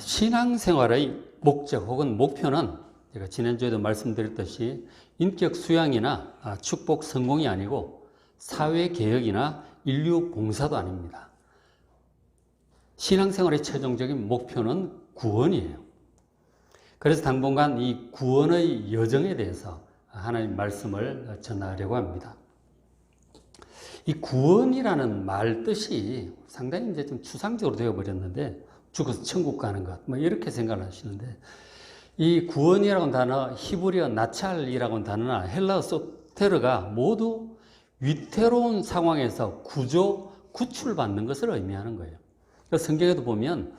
신앙생활의 목적 혹은 목표는 제가 지난주에도 말씀드렸듯이 인격 수양이나 축복 성공이 아니고 사회개혁이나 인류 봉사도 아닙니다. 신앙생활의 최종적인 목표는 구원이에요. 그래서 당분간 이 구원의 여정에 대해서 하나님 말씀을 전하려고 합니다. 이 구원이라는 말 뜻이 상당히 이제 좀 추상적으로 되어버렸는데, 죽어서 천국 가는 것, 뭐 이렇게 생각을 하시는데, 이 구원이라고 하는 단어, 히브리어 나찰이라고 하는 단어나 헬라어 소테르가 모두 위태로운 상황에서 구출받는 것을 의미하는 거예요. 성경에도 보면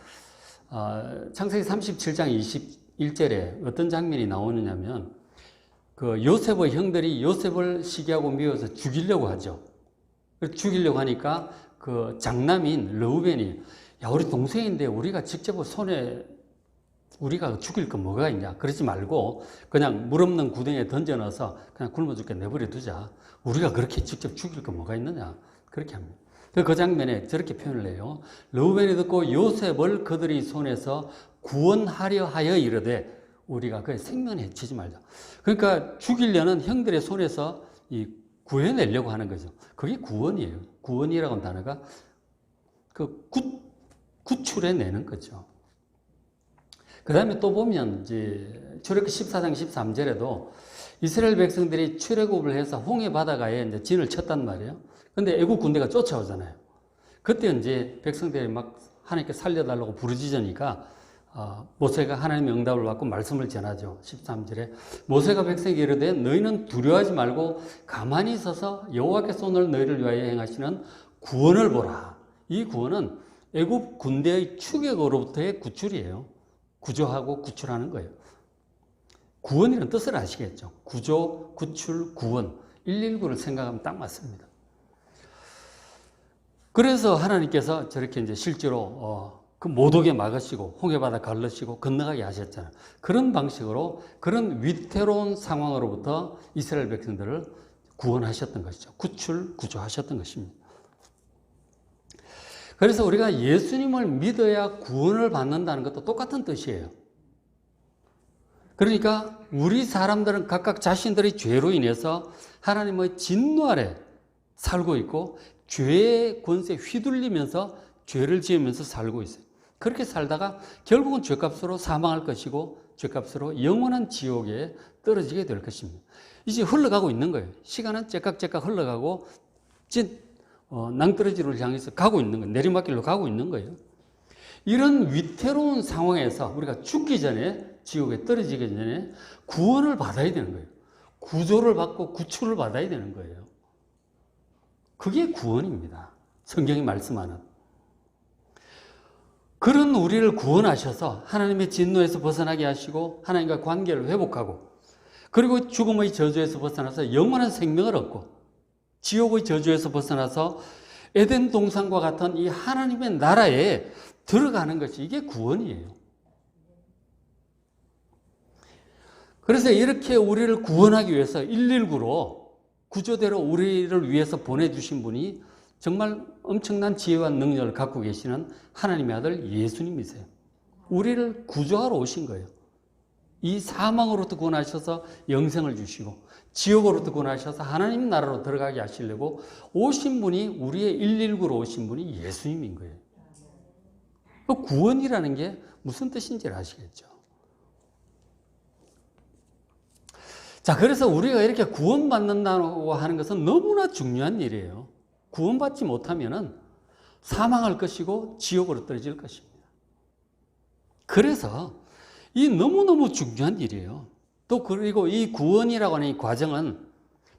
창세기 37장 21절에 어떤 장면이 나오느냐면, 그 요셉의 형들이 요셉을 시기하고 미워서 죽이려고 하죠. 죽이려고 하니까 그 장남인 르우벤이, 야, 우리 동생인데 우리가 직접 손에 우리가 죽일 거 뭐가 있냐, 그러지 말고 그냥 물 없는 구덩이에 던져 넣어서 그냥 굶어 죽게 내버려 두자. 우리가 그렇게 직접 죽일 거 뭐가 있느냐, 그렇게 합니다. 그 장면에 저렇게 표현을 해요. 르우벤이 듣고 요셉을 그들의 손에서 구원하려 하여 이르되 우리가 그의 생명을 해치지 말자. 그러니까 죽이려는 형들의 손에서 구해내려고 하는 거죠. 그게 구원이에요. 구원이라고 하는 단어가 구출해내는 거죠. 그 다음에 또 보면 이제 출애굽기 14장 13절에도 이스라엘 백성들이 출애굽을 해서 홍해 바다가에 이제 진을 쳤단 말이에요. 근데 애국 군대가 쫓아오잖아요. 그때 이제 백성들이 막 하나님께 살려달라고 부르짖으니까 모세가 하나님의 응답을 받고 말씀을 전하죠. 13절에 모세가 백성에게 이르되 너희는 두려워하지 말고 가만히 서서 여호와께서 손을 너희를 위하여 행하시는 구원을 보라. 이 구원은 애국 군대의 추격으로부터의 구출이에요. 구조하고 구출하는 거예요. 구원이라는 뜻을 아시겠죠? 구조, 구출, 구원. 119를 생각하면 딱 맞습니다. 그래서 하나님께서 저렇게 이제 실제로 그 못 오게 막으시고 홍해바다 갈르시고 건너가게 하셨잖아요. 그런 방식으로 그런 위태로운 상황으로부터 이스라엘 백성들을 구원하셨던 것이죠. 구조하셨던 것입니다. 그래서 우리가 예수님을 믿어야 구원을 받는다는 것도 똑같은 뜻이에요. 그러니까 우리 사람들은 각각 자신들의 죄로 인해서 하나님의 진노 아래 살고 있고 죄의 권세에 휘둘리면서 죄를 지으면서 살고 있어요. 그렇게 살다가 결국은 죄값으로 사망할 것이고 죄값으로 영원한 지옥에 떨어지게 될 것입니다. 이제 흘러가고 있는 거예요. 시간은 째깍째깍 흘러가고 낭떠러지를 향해서 가고 있는 거예요. 내리막길로 가고 있는 거예요. 이런 위태로운 상황에서 우리가 죽기 전에, 지옥에 떨어지기 전에 구원을 받아야 되는 거예요. 구조를 받고 구출을 받아야 되는 거예요. 그게 구원입니다. 성경이 말씀하는. 그런 우리를 구원하셔서 하나님의 진노에서 벗어나게 하시고 하나님과 관계를 회복하고, 그리고 죽음의 저주에서 벗어나서 영원한 생명을 얻고, 지옥의 저주에서 벗어나서 에덴 동산과 같은 이 하나님의 나라에 들어가는 것이, 이게 구원이에요. 그래서 이렇게 우리를 구원하기 위해서 119로 구조대로 우리를 위해서 보내주신 분이 정말 엄청난 지혜와 능력을 갖고 계시는 하나님의 아들 예수님이세요. 우리를 구조하러 오신 거예요. 이 사망으로부터 구원하셔서 영생을 주시고, 지옥으로부터 구원하셔서 하나님 나라로 들어가게 하시려고 오신 분이, 우리의 119로 오신 분이 예수님인 거예요. 구원이라는 게 무슨 뜻인지를 아시겠죠? 자, 그래서 우리가 이렇게 구원받는다고 하는 것은 너무나 중요한 일이에요. 구원받지 못하면은 사망할 것이고 지옥으로 떨어질 것입니다. 그래서 이 너무너무 중요한 일이에요. 또 그리고 이 구원이라고 하는 이 과정은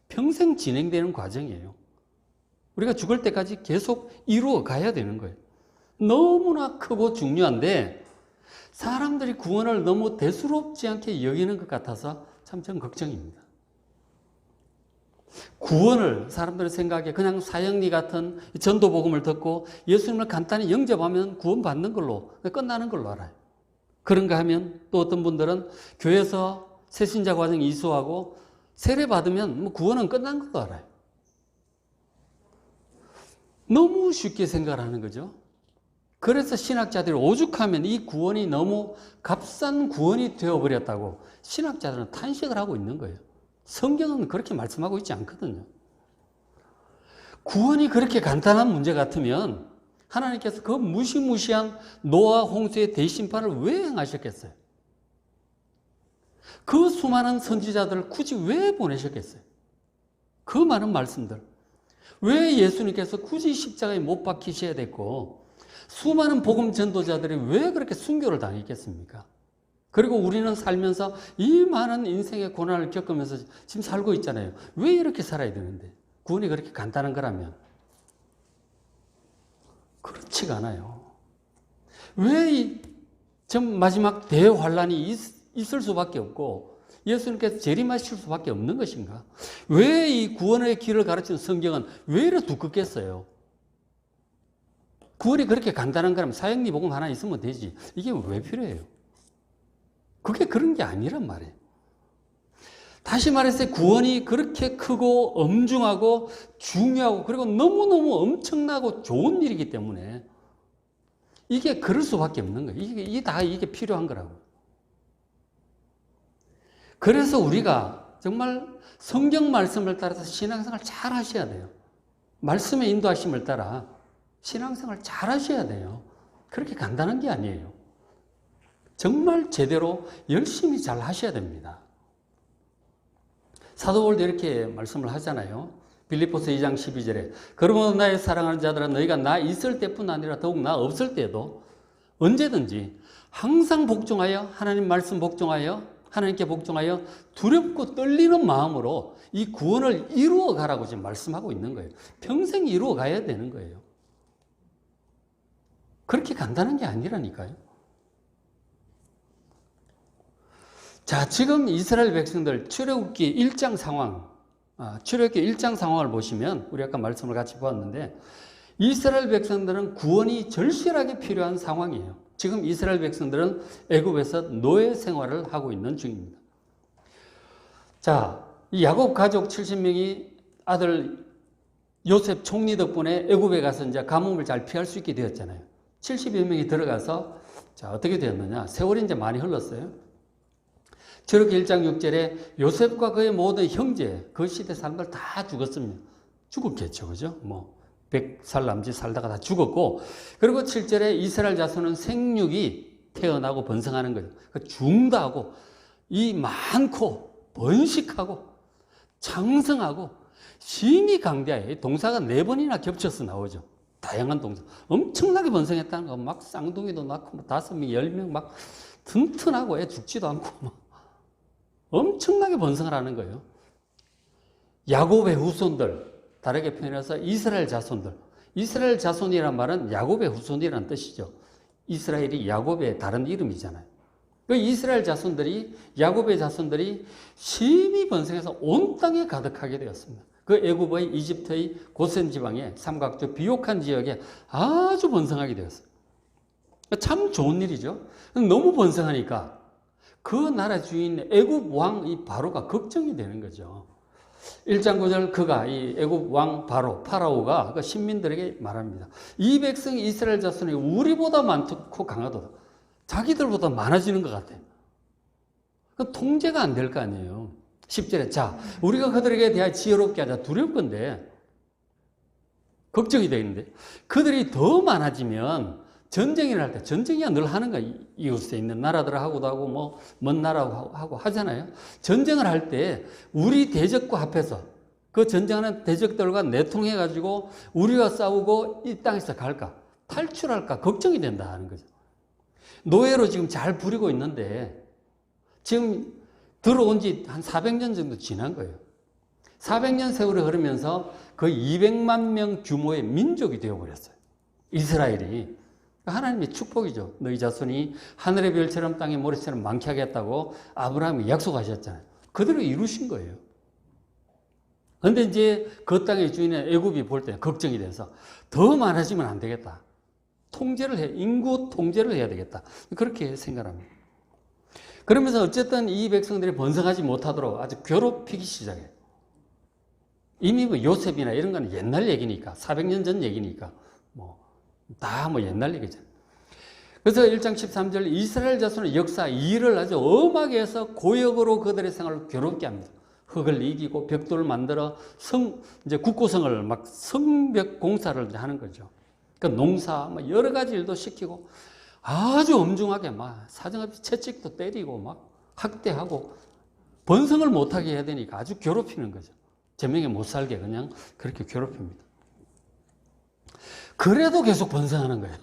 평생 진행되는 과정이에요. 우리가 죽을 때까지 계속 이루어 가야 되는 거예요. 너무나 크고 중요한데 사람들이 구원을 너무 대수롭지 않게 여기는 것 같아서 참 전 걱정입니다. 구원을 사람들의 생각에 그냥 사형리 같은 전도복음을 듣고 예수님을 간단히 영접하면 구원받는 걸로 끝나는 걸로 알아요. 그런가 하면 또 어떤 분들은 교회에서 새신자 과정 이수하고 세례 받으면 구원은 끝난 걸로 알아요. 너무 쉽게 생각하는 거죠. 그래서 신학자들이 오죽하면 이 구원이 너무 값싼 구원이 되어버렸다고 신학자들은 탄식을 하고 있는 거예요. 성경은 그렇게 말씀하고 있지 않거든요. 구원이 그렇게 간단한 문제 같으면 하나님께서 그 무시무시한 노아 홍수의 대심판을 왜 행하셨겠어요? 그 수많은 선지자들을 굳이 왜 보내셨겠어요? 그 많은 말씀들. 왜 예수님께서 굳이 십자가에 못 박히셔야 됐고 수많은 복음 전도자들이 왜 그렇게 순교를 당했겠습니까? 그리고 우리는 살면서 이 많은 인생의 고난을 겪으면서 지금 살고 있잖아요. 왜 이렇게 살아야 되는데? 구원이 그렇게 간단한 거라면? 그렇지가 않아요. 왜 전 마지막 대환란이 있을 수밖에 없고 예수님께서 재림하실 수밖에 없는 것인가? 왜 이 구원의 길을 가르치는 성경은 왜 이렇게 두껍겠어요? 구원이 그렇게 간단한 거라면 사형리 복음 하나 있으면 되지. 이게 왜 필요해요? 그게 그런 게 아니란 말이에요. 다시 말해서 구원이 그렇게 크고 엄중하고 중요하고 그리고 너무너무 엄청나고 좋은 일이기 때문에 이게 그럴 수밖에 없는 거예요. 이게 필요한 거라고. 그래서 우리가 정말 성경 말씀을 따라서 신앙생활 잘 하셔야 돼요. 말씀의 인도하심을 따라 신앙생활 잘 하셔야 돼요. 그렇게 간단한 게 아니에요. 정말 제대로 열심히 잘 하셔야 됩니다. 사도 바울도 이렇게 말씀을 하잖아요. 빌립보서 2장 12절에 그러므로 나의 사랑하는 자들아 너희가 나 있을 때뿐 아니라 더욱 나 없을 때도 언제든지 항상 복종하여 하나님 말씀 복종하여 하나님께 복종하여 두렵고 떨리는 마음으로 이 구원을 이루어 가라고 지금 말씀하고 있는 거예요. 평생 이루어 가야 되는 거예요. 그렇게 간단한 게 아니라니까요. 자, 지금 이스라엘 백성들 출애굽기 1장 상황, 출애굽기 1장 상황을 보시면 우리 아까 말씀을 같이 보았는데 이스라엘 백성들은 구원이 절실하게 필요한 상황이에요. 지금 이스라엘 백성들은 애굽에서 노예 생활을 하고 있는 중입니다. 자, 이 야곱 가족 70명이 아들 요셉 총리 덕분에 애굽에 가서 이제 가뭄을 잘 피할 수 있게 되었잖아요. 70여 명이 들어가서 자, 어떻게 되었느냐? 세월이 이제 많이 흘렀어요. 출애굽기 1장 6절에 요셉과 그의 모든 형제, 그 시대 사람들 다 죽었습니다. 죽었겠죠, 그죠? 100살 남짓 살다가 다 죽었고, 그리고 7절에 이스라엘 자손은 생육이 태어나고 번성하는 거죠. 중다하고, 이 많고, 번식하고, 창성하고, 심히 강대하여, 동사가 4번이나 겹쳐서 나오죠. 다양한 동사. 엄청나게 번성했다는 거, 막 쌍둥이도 낳고, 5명, 10명 막 튼튼하고 애 죽지도 않고, 엄청나게 번성을 하는 거예요. 야곱의 후손들, 다르게 표현해서 이스라엘 자손들. 이스라엘 자손이란 말은 야곱의 후손이라는 뜻이죠. 이스라엘이 야곱의 다른 이름이잖아요. 그 이스라엘 자손들이, 야곱의 자손들이 심히 번성해서 온 땅에 가득하게 되었습니다. 그 애굽의 이집트의 고센 지방의 삼각주 비옥한 지역에 아주 번성하게 되었어요. 참 좋은 일이죠. 너무 번성하니까 그 나라 주인 애굽 왕 이 바로가 걱정이 되는 거죠. 1장 9절 그가 이 애굽 왕 파라오가 그 신민들에게 말합니다. 이 백성이 이스라엘 자손이 우리보다 많고 강하도다. 자기들보다 많아지는 것 같아요. 그 통제가 안 될 거 아니에요. 10절에 자 우리가 그들에게 대하여 지혜롭게 하자. 두려울 건데 걱정이 되는데 그들이 더 많아지면 전쟁을 할 때, 전쟁이야 늘 하는 거야. 이웃에 있는 나라들하고도 하고, 먼 나라하고 하잖아요. 전쟁을 할 때, 우리 대적과 합해서, 그 전쟁하는 대적들과 내통해가지고, 우리가 싸우고 이 땅에서 갈까? 탈출할까? 걱정이 된다 하는 거죠. 노예로 지금 잘 부리고 있는데, 지금 들어온 지 한 400년 정도 지난 거예요. 400년 세월이 흐르면서 거의 200만 명 규모의 민족이 되어버렸어요. 이스라엘이. 하나님의 축복이죠. 너희 자손이 하늘의 별처럼 땅의 모래처럼 많게 하겠다고 아브라함이 약속하셨잖아요. 그대로 이루신 거예요. 그런데 이제 그 땅의 주인의 애굽이 볼 때 걱정이 돼서 더 많아지면 안 되겠다. 인구 통제를 해야 되겠다. 그렇게 생각합니다. 그러면서 어쨌든 이 백성들이 번성하지 못하도록 아주 괴롭히기 시작해요. 이미 요셉이나 이런 건 옛날 얘기니까, 400년 전 얘기니까, 다 옛날 얘기잖아요. 그래서 1장 13절 이스라엘 자손의 역사 일을 아주 엄하게 해서 고역으로 그들의 생활을 괴롭게 합니다. 흙을 이기고 벽돌을 만들어 이제 국고성을 막 성벽 공사를 하는 거죠. 그러니까 농사 여러 가지 일도 시키고 아주 엄중하게 막 사정없이 채찍도 때리고 막 학대하고 번성을 못하게 해야 되니까 아주 괴롭히는 거죠. 제명에 못 살게 그냥 그렇게 괴롭힙니다. 그래도 계속 번성하는 거예요.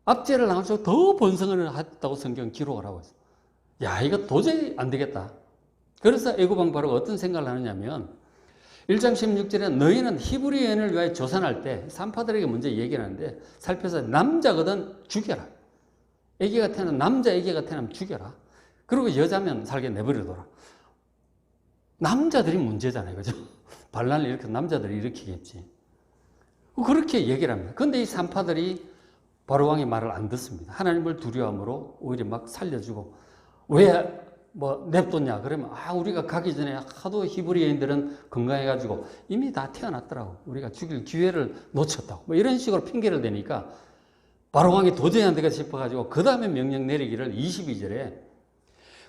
압제를 당할수록 더 번성을 했다고 성경 기록을 하고 있어요. 야, 이거 도저히 안 되겠다. 그래서 애굽왕 바로가 어떤 생각을 하느냐면 1장 16절에 너희는 히브리 여인을 위하여 조산할 때 산파들에게 먼저 얘기를 하는데 살펴서 남자거든 죽여라. 애기가 태어나면 남자 애기가 태어나면 죽여라. 그리고 여자면 살게 내버려둬라. 남자들이 문제잖아요. 그죠? 반란을 일으켜 남자들이 일으키겠지. 그렇게 얘기를 합니다. 그런데 이 산파들이 바로왕의 말을 안 듣습니다. 하나님을 두려워함으로 오히려 막 살려주고 왜 냅뒀냐 그러면 우리가 가기 전에 하도 히브리 여인들은 건강해가지고 이미 다 태어났더라고. 우리가 죽일 기회를 놓쳤다고. 이런 식으로 핑계를 대니까 바로왕이 도저히 안 되겠다 싶어가지고 그 다음에 명령 내리기를 22절에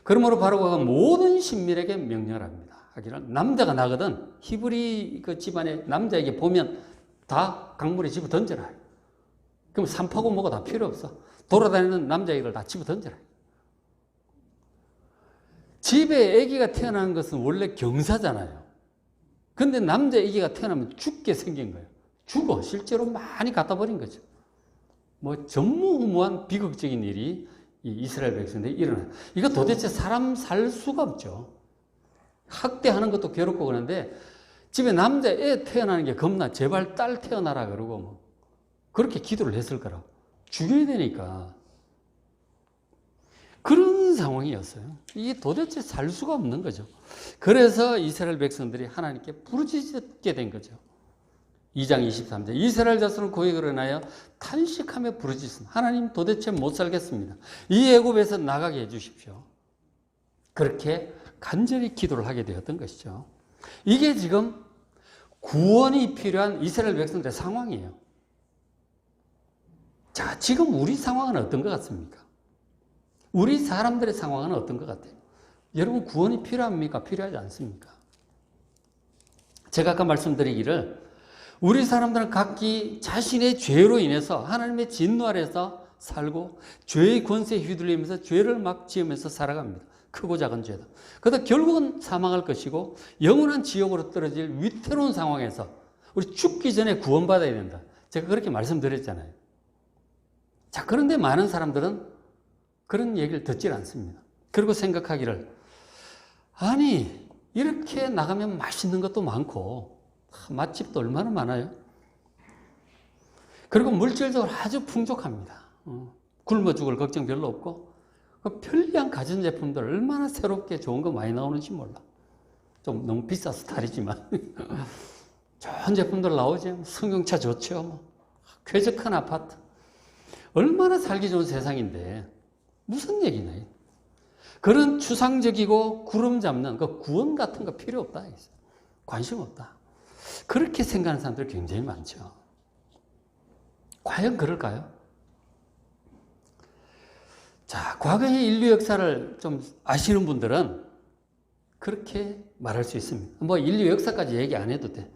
그러므로 바로왕은 모든 신민에게 명령을 합니다. 하기를 남자가 나거든 히브리 그 집안의 남자에게 보면 다 강물에 집어 던져라. 그럼 산파고 뭐고 다 필요 없어. 돌아다니는 남자애들 다 집어 던져라. 집에 아기가 태어나는 것은 원래 경사잖아요. 근데 남자 아기가 태어나면 죽게 생긴 거예요. 죽어. 실제로 많이 갖다 버린 거죠. 전무후무한 비극적인 일이 이 이스라엘 백성들이 일어나요. 이거 도대체 사람 살 수가 없죠. 학대하는 것도 괴롭고 그러는데 집에 남자 애 태어나는 게 겁나. 제발 딸 태어나라 그러고 그렇게 기도를 했을 거라고. 죽여야 되니까. 그런 상황이었어요. 이게 도대체 살 수가 없는 거죠. 그래서 이스라엘 백성들이 하나님께 부르짖게 된 거죠. 2장 23절 이스라엘 자손을 고역으로 인하여 탄식하며 부르짖습니다. 하나님 도대체 못 살겠습니다. 이 애굽에서 나가게 해 주십시오. 그렇게 간절히 기도를 하게 되었던 것이죠. 이게 지금 구원이 필요한 이스라엘 백성들의 상황이에요. 자, 지금 우리 상황은 어떤 것 같습니까? 우리 사람들의 상황은 어떤 것 같아요? 여러분 구원이 필요합니까? 필요하지 않습니까? 제가 아까 말씀드리기를 우리 사람들은 각기 자신의 죄로 인해서 하나님의 진노 아래서 살고 죄의 권세에 휘둘리면서 죄를 막 지으면서 살아갑니다. 크고 작은 죄다. 그러다 결국은 사망할 것이고 영원한 지옥으로 떨어질 위태로운 상황에서 우리 죽기 전에 구원받아야 된다. 제가 그렇게 말씀드렸잖아요. 자, 그런데 많은 사람들은 그런 얘기를 듣질 않습니다. 그리고 생각하기를 아니 이렇게 나가면 맛있는 것도 많고 맛집도 얼마나 많아요. 그리고 물질적으로 아주 풍족합니다. 굶어 죽을 걱정 별로 없고 편리한 가전제품들 얼마나 새롭게 좋은 거 많이 나오는지 몰라. 좀 너무 비싸서 다르지만 좋은 제품들 나오죠. 승용차 좋죠. 쾌적한 아파트. 얼마나 살기 좋은 세상인데 무슨 얘기냐. 그런 추상적이고 구름 잡는 그 구원 같은 거 필요 없다. 관심 없다. 그렇게 생각하는 사람들 굉장히 많죠. 과연 그럴까요? 자, 과거의 인류 역사를 좀 아시는 분들은 그렇게 말할 수 있습니다. 인류 역사까지 얘기 안 해도 돼.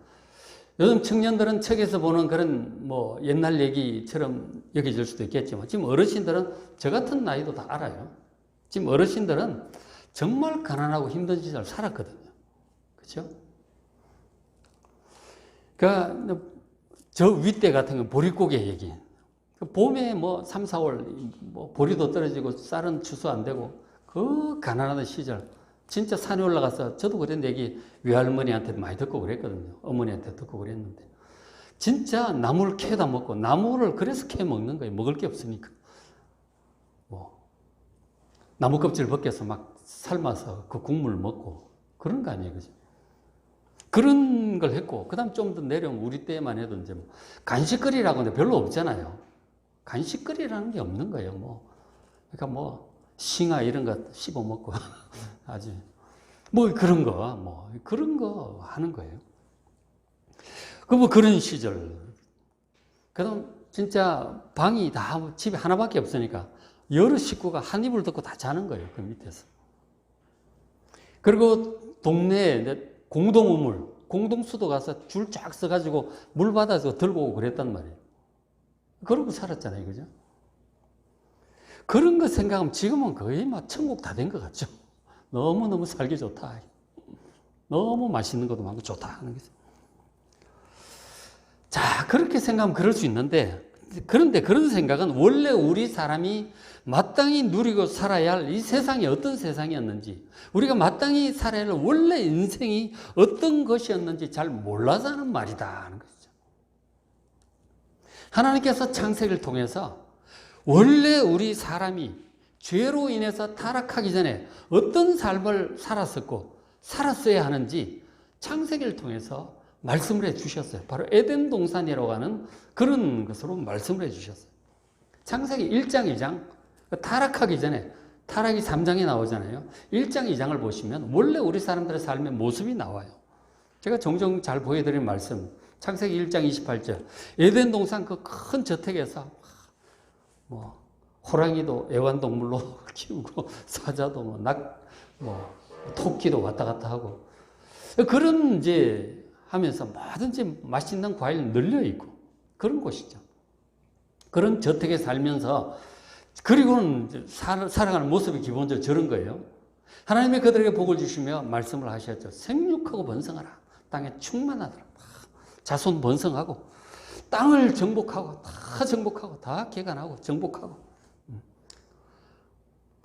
요즘 청년들은 책에서 보는 그런 옛날 얘기처럼 여겨질 수도 있겠지만 지금 어르신들은 저 같은 나이도 다 알아요. 지금 어르신들은 정말 가난하고 힘든 시절 살았거든요. 그렇죠? 그러니까 저 윗대 같은 건 보릿고개 얘기. 봄에 3, 4월 보리도 떨어지고 쌀은 추수 안 되고 그 가난하던 시절 진짜 산에 올라가서 저도 그랬는데 얘기 외할머니한테 많이 듣고 그랬거든요. 어머니한테 듣고 그랬는데 진짜 나무를 캐다 먹고 나무를 그래서 캐 먹는 거예요. 먹을 게 없으니까. 나무 껍질 벗겨서 막 삶아서 그 국물을 먹고 그런 거 아니에요. 그죠? 그런 걸 했고 그 다음 좀 더 내려오면 우리 때만 해도 이제 간식거리라고는 별로 없잖아요. 간식거리라는 게 없는 거예요. 그러니까 싱아 이런 거 씹어 먹고 아주 그런 거 하는 거예요. 그런 시절. 그다음 진짜 방이 다 집에 하나밖에 없으니까 여러 식구가 한 이불 덮고 다 자는 거예요. 그 밑에서. 그리고 동네에 공동우물, 공동수도 가서 줄 쫙 서가지고 물 받아서 들고 오고 그랬단 말이에요. 그러고 살았잖아요. 그죠? 그런 거 생각하면 지금은 거의 막 천국 다 된 것 같죠. 너무너무 살기 좋다. 너무 맛있는 것도 많고 좋다 하는 거죠. 자, 그렇게 생각하면 그럴 수 있는데, 그런데 그런 생각은 원래 우리 사람이 마땅히 누리고 살아야 할 이 세상이 어떤 세상이었는지, 우리가 마땅히 살아야 할 원래 인생이 어떤 것이었는지 잘 몰라서 하는 말이다 하는 것이죠. 하나님께서 창세기를 통해서 원래 우리 사람이 죄로 인해서 타락하기 전에 어떤 삶을 살았었고 살았어야 하는지 창세기를 통해서 말씀을 해 주셨어요. 바로 에덴 동산이라고 하는 그런 것으로 말씀을 해 주셨어요. 창세기 1장, 2장, 타락하기 전에, 타락이 3장에 나오잖아요. 1장, 2장을 보시면 원래 우리 사람들의 삶의 모습이 나와요. 제가 종종 잘 보여드리는 말씀, 창세기 1장 28절. 에덴 동산 그 큰 저택에서 호랑이도 애완동물로 키우고 사자도 토끼도 왔다 갔다 하고 그런 이제 하면서 뭐든지 맛있는 과일 널려 있고 그런 곳이죠. 그런 저택에 살면서 그리고는 살아가는 모습이 기본적으로 저런 거예요. 하나님이 그들에게 복을 주시며 말씀을 하셨죠. 생육하고 번성하라. 땅에 충만하더라. 자손 번성하고 땅을 정복하고 다 개간하고 정복하고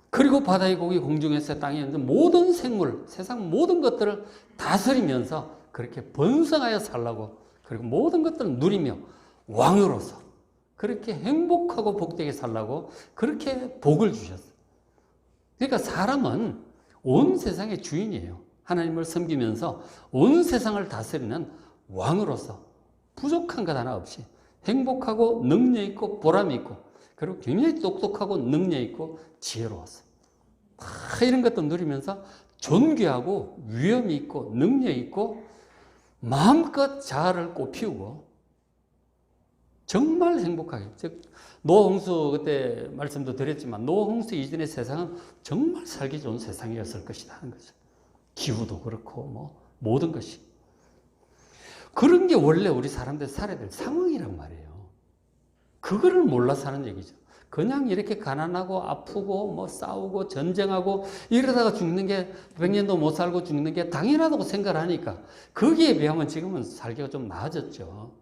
그리고 바다의 고기, 공중에서 땅에 있는 모든 생물, 세상 모든 것들을 다스리면서 그렇게 번성하여 살라고 그리고 모든 것들을 누리며 왕으로서 그렇게 행복하고 복되게 살라고 그렇게 복을 주셨어요. 그러니까 사람은 온 세상의 주인이에요. 하나님을 섬기면서 온 세상을 다스리는 왕으로서 부족한 것 하나 없이 행복하고 능력 있고 보람 있고 그리고 굉장히 똑똑하고 능력 있고 지혜로웠어요. 다 이런 것도 누리면서 존귀하고 위엄이 있고 능력 있고 마음껏 자아를 꽃피우고 정말 행복하게, 즉 노홍수 그때 말씀도 드렸지만 노홍수 이전의 세상은 정말 살기 좋은 세상이었을 것이다 하는 거죠. 기후도 그렇고 모든 것이 그런 게 원래 우리 사람들 살아야 될 상황이란 말이에요. 그거를 몰라서 하는 얘기죠. 그냥 이렇게 가난하고 아프고 싸우고 전쟁하고 이러다가 죽는 게 100년도 못 살고 죽는 게 당연하다고 생각을 하니까 거기에 비하면 지금은 살기가 좀 나아졌죠.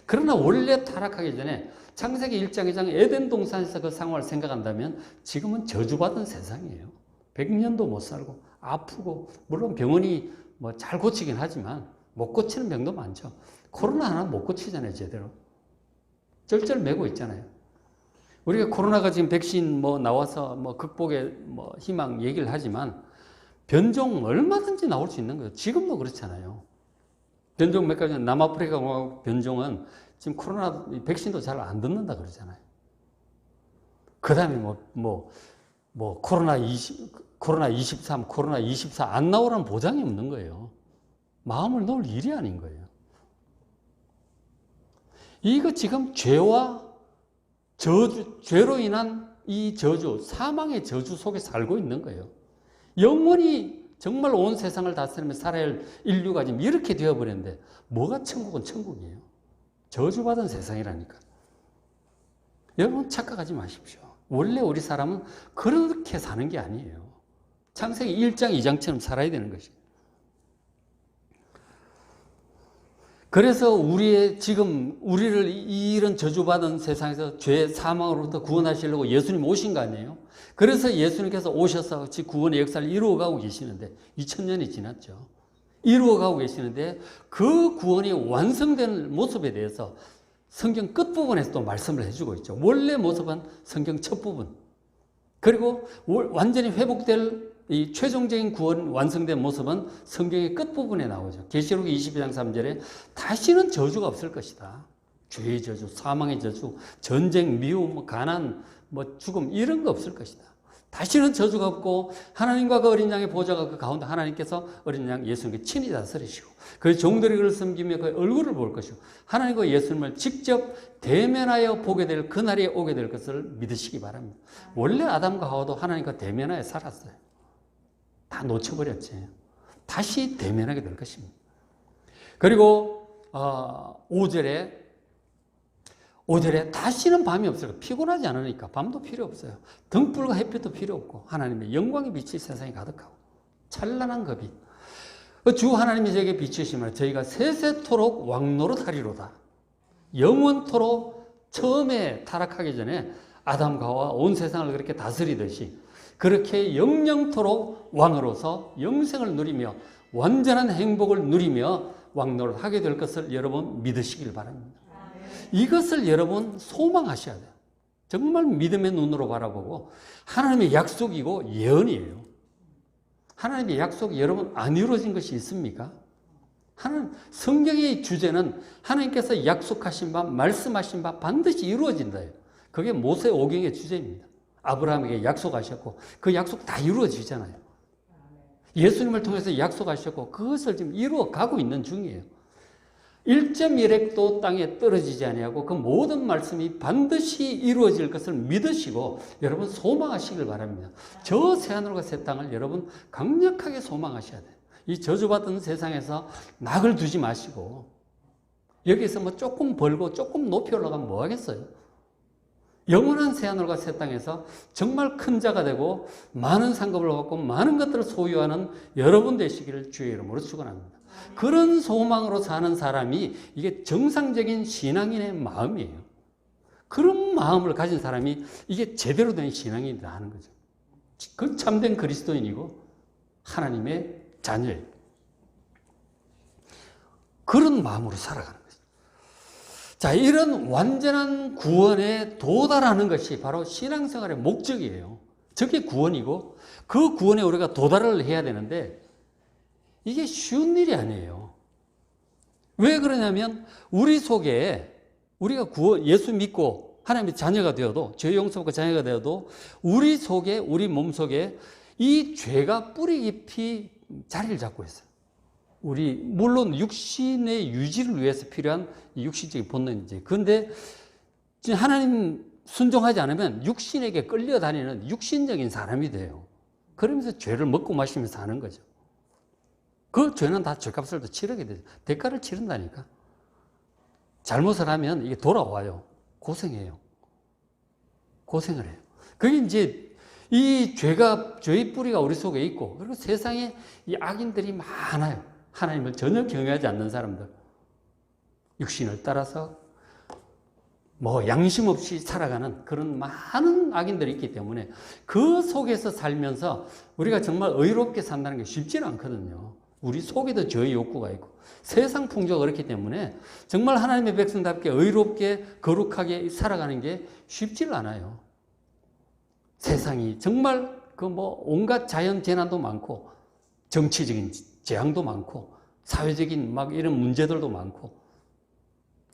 그러나 원래 타락하기 전에 창세기 1장 2장 에덴 동산에서 그 상황을 생각한다면 지금은 저주받은 세상이에요. 100년도 못 살고 아프고 물론 병원이 잘 고치긴 하지만 못 고치는 병도 많죠. 코로나 하나 못 고치잖아요, 제대로. 쩔쩔매고 있잖아요. 우리가 코로나가 지금 백신 나와서 극복의 희망 얘기를 하지만 변종 얼마든지 나올 수 있는 거예요. 지금도 그렇잖아요. 변종 몇 가지, 남아프리카 변종은 지금 코로나 백신도 잘 안 듣는다 그러잖아요. 그 다음에 코로나 23, 코로나 24 안 나오라는 보장이 없는 거예요. 마음을 놓을 일이 아닌 거예요. 이거 지금 죄로 인한 이 저주, 사망의 저주 속에 살고 있는 거예요. 영원히 정말 온 세상을 다스리며 살아야 할 인류가 지금 이렇게 되어버렸는데 뭐가 천국은 천국이에요. 저주받은 세상이라니까. 여러분 착각하지 마십시오. 원래 우리 사람은 그렇게 사는 게 아니에요. 창세기 1장 2장처럼 살아야 되는 것이에요. 그래서 우리를 이런 저주받은 세상에서 죄 사망으로부터 구원하시려고 예수님 오신 거 아니에요? 그래서 예수님께서 오셔서 구원의 역사를 이루어가고 계시는데 2000년이 지났죠. 이루어가고 계시는데 그 구원이 완성된 모습에 대해서 성경 끝부분에서 또 말씀을 해주고 있죠. 원래 모습은 성경 첫 부분. 그리고 완전히 회복될 이 최종적인 구원 완성된 모습은 성경의 끝부분에 나오죠. 계시록 22장 3절에 다시는 저주가 없을 것이다. 죄의 저주, 사망의 저주, 전쟁, 미움, 가난, 죽음 이런 거 없을 것이다. 다시는 저주가 없고 하나님과 그 어린 양의 보좌가 그 가운데 하나님께서 어린 양 예수님께 친히 다스리시고 그 종들이 그를 섬기며 그 얼굴을 볼 것이고 하나님과 예수님을 직접 대면하여 보게 될 그날이 오게 될 것을 믿으시기 바랍니다. 원래 아담과 하와도 하나님과 대면하여 살았어요. 다 놓쳐버렸지. 다시 대면하게 될 것입니다. 그리고 5절에 다시는 밤이 없어요. 피곤하지 않으니까 밤도 필요 없어요. 등불과 햇빛도 필요 없고 하나님의 영광의 빛이 세상에 가득하고 찬란한 그 빛. 주 하나님이 저에게 비추시면 저희가 세세토록 왕노릇하리로다. 영원토록 처음에 타락하기 전에 아담과 하와 온 세상을 그렇게 다스리듯이 그렇게 영영토록 왕으로서 영생을 누리며 완전한 행복을 누리며 왕노릇하게 될 것을 여러분 믿으시길 바랍니다. 이것을 여러분 소망하셔야 돼요. 정말 믿음의 눈으로 바라보고 하나님의 약속이고 예언이에요. 하나님의 약속이 여러분 안 이루어진 것이 있습니까? 성경의 주제는 하나님께서 약속하신 바, 말씀하신 바 반드시 이루어진다예요. 그게 모세 오경의 주제입니다. 아브라함에게 약속하셨고 그 약속 다 이루어지잖아요. 예수님을 통해서 약속하셨고 그것을 지금 이루어가고 있는 중이에요. 1.1획도 땅에 떨어지지 아니하고 그 모든 말씀이 반드시 이루어질 것을 믿으시고 여러분 소망하시길 바랍니다. 저 새하늘과 새 땅을 여러분 강력하게 소망하셔야 돼요. 이 저주받은 세상에서 낙을 두지 마시고 여기서 뭐 조금 벌고 조금 높이 올라가면 뭐 하겠어요? 영원한 새하늘과 새 땅에서 정말 큰 자가 되고 많은 상급을 받고 많은 것들을 소유하는 여러분 되시기를 주의 이름으로 축원합니다. 그런 소망으로 사는 사람이 이게 정상적인 신앙인의 마음이에요. 그런 마음을 가진 사람이 이게 제대로 된 신앙인이라 하는 거죠. 그 참된 그리스도인이고 하나님의 자녀예요. 그런 마음으로 살아가는 거죠. 자, 이런 완전한 구원에 도달하는 것이 바로 신앙생활의 목적이에요. 저게 구원이고 그 구원에 우리가 도달을 해야 되는데 이게 쉬운 일이 아니에요. 왜 그러냐면 우리 속에 우리가 예수 믿고 하나님의 자녀가 되어도 죄 용서받고 자녀가 되어도 우리 속에 우리 몸 속에 이 죄가 뿌리 깊이 자리를 잡고 있어요. 우리 물론 육신의 유지를 위해서 필요한 육신적인 본능이지. 그런데 하나님 순종하지 않으면 육신에게 끌려다니는 육신적인 사람이 돼요. 그러면서 죄를 먹고 마시면서 사는 거죠. 그 죄는 다 죄값을 또 치르게 되죠. 대가를 치른다니까. 잘못을 하면 이게 돌아와요. 고생해요. 고생을 해요. 그게 이제 이 죄의 뿌리가 우리 속에 있고, 그리고 세상에 이 악인들이 많아요. 하나님을 전혀 경외하지 않는 사람들. 육신을 따라서 뭐 양심 없이 살아가는 그런 많은 악인들이 있기 때문에 그 속에서 살면서 우리가 정말 의롭게 산다는 게 쉽지는 않거든요. 우리 속에도 죄의 욕구가 있고 세상 풍조가 그렇기 때문에 정말 하나님의 백성답게 의롭게 거룩하게 살아가는 게 쉽지를 않아요. 세상이 정말 그 뭐 온갖 자연 재난도 많고 정치적인 재앙도 많고 사회적인 막 이런 문제들도 많고